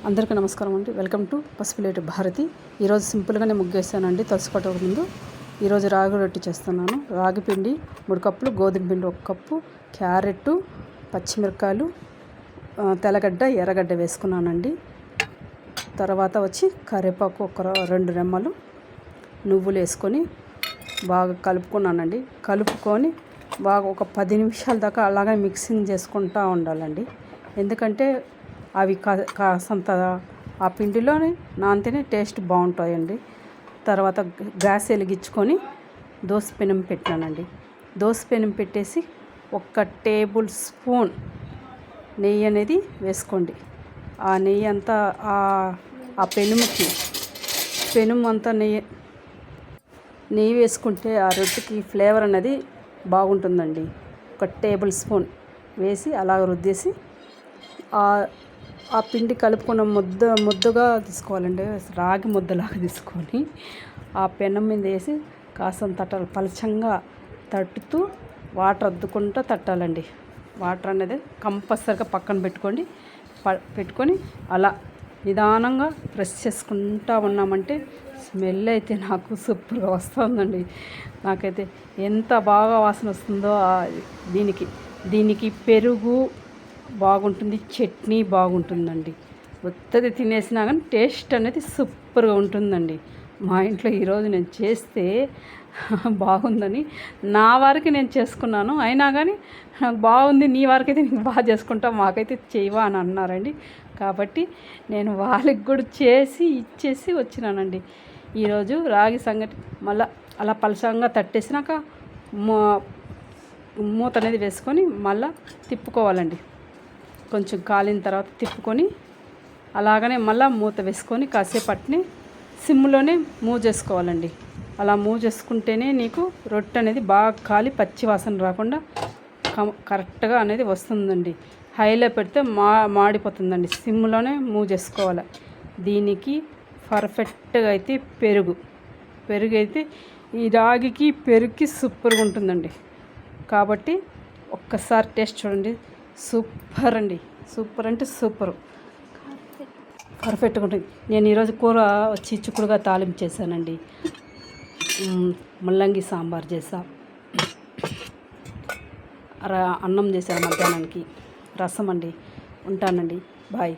అందరికీ నమస్కారం అండి. Welcome to Pasupuleti Bharati. ఈరోజు సింపుల్గానే ముగ్గేసానండి. తలుసుకోవటం ముందు ఈరోజు రాగి రొట్టి చేస్తున్నాను. రాగి పిండి 3 కప్పులు, గోధుమ పిండి 1 కప్పు, క్యారెట్, పచ్చిమిరపకాయలు, తెల్లగడ్డ, ఎర్రగడ్డ వేసుకున్నానండి. తర్వాత వచ్చి కరివేపాకు ఒక 2 రెమ్మలు, నువ్వులు వేసుకొని బాగా కలుపుకున్నానండి. కలుపుకొని బాగా ఒక 10 నిమిషాల దాకా అలాగే మిక్సింగ్ చేసుకుంటూ ఉండాలండి. ఎందుకంటే అవి కాసంత ఆ పిండిలోనే నానితేనే టేస్ట్ బాగుంటాయండి. తర్వాత గ్యాస్ వెలిగించుకొని దోస పెనం పెట్టానండి. దోస పెనం పెట్టేసి 1 టేబుల్ స్పూన్ నెయ్యి అనేది వేసుకోండి. ఆ నెయ్యి అంతా ఆ పెనం అంతా నెయ్యి వేసుకుంటే ఆ రొట్టెకి ఫ్లేవర్ అనేది బాగుంటుందండి. 1 టేబుల్ స్పూన్ వేసి అలా రుద్దేసి ఆ పిండి కలుపుకున్న ముద్దగా తీసుకోవాలండి. రాగి ముద్దలాగా తీసుకొని ఆ పెనం మీద వేసి కాసంత పలచంగా తట్టుతూ వాటర్ అద్దుకుంటూ తట్టాలండి. వాటర్ అనేది కంపల్సరిగా పక్కన పెట్టుకొని అలా నిదానంగా ప్రెస్ చేసుకుంటూ ఉన్నామంటే స్మెల్ అయితే నాకు సూపర్గా వస్తుందండి. నాకైతే ఎంత బాగా వాసన వస్తుందో దీనికి పెరుగు బాగుంటుంది, చట్నీ బాగుంటుందండి. ఉత్తది తినేసినా కానీ టేస్ట్ అనేది సూపర్గా ఉంటుందండి. మా ఇంట్లో ఈరోజు నేను చేస్తే బాగుందని నా వారికి నేను చేసుకున్నాను. అయినా కానీ నాకు బాగుంది, నీ వారికైతే నీకు బాగా చేసుకుంటావు, మాకైతే చేయవా అని అన్నారండి. కాబట్టి నేను వాళ్ళకి కూడా ఇచ్చేసి వచ్చినానండి. ఈరోజు రాగి సంగటి మళ్ళీ అలా పలసంగా తట్టేసినాక మూత అనేది వేసుకొని మళ్ళీ తిప్పుకోవాలండి. కొంచెం కాలిన తర్వాత తిప్పుకొని అలాగనే మళ్ళీ మూత వేసుకొని కాసేపటిని సిమ్లోనే మూవ్ చేసుకోవాలండి. అలా మూవ్ చేసుకుంటేనే నీకు రొట్టె అనేది బాగా కాలి పచ్చి వాసన రాకుండా కరెక్ట్గా అనేది వస్తుందండి. హైలో పెడితే మాడిపోతుందండి. సిమ్లోనే మూవ్ చేసుకోవాలి. దీనికి పర్ఫెక్ట్గా అయితే పెరుగు అయితే ఈ రాగికి పెరుగుకి సూపర్గా ఉంటుందండి. కాబట్టి ఒక్కసారి టేస్ట్ చూడండి. సూపర్ అండి. సూపర్ అంటే సూపరు, పర్ఫెక్ట్గా ఉంటుంది. నేను ఈరోజు కూర వచ్చి చిక్కుడుగా తాలింపు చేశానండి. ముల్లంగి సాంబార్ చేసా, అన్నం చేశాను మధ్యాహ్నానికి, రసం అండి. ఉంటానండి. బాయ్.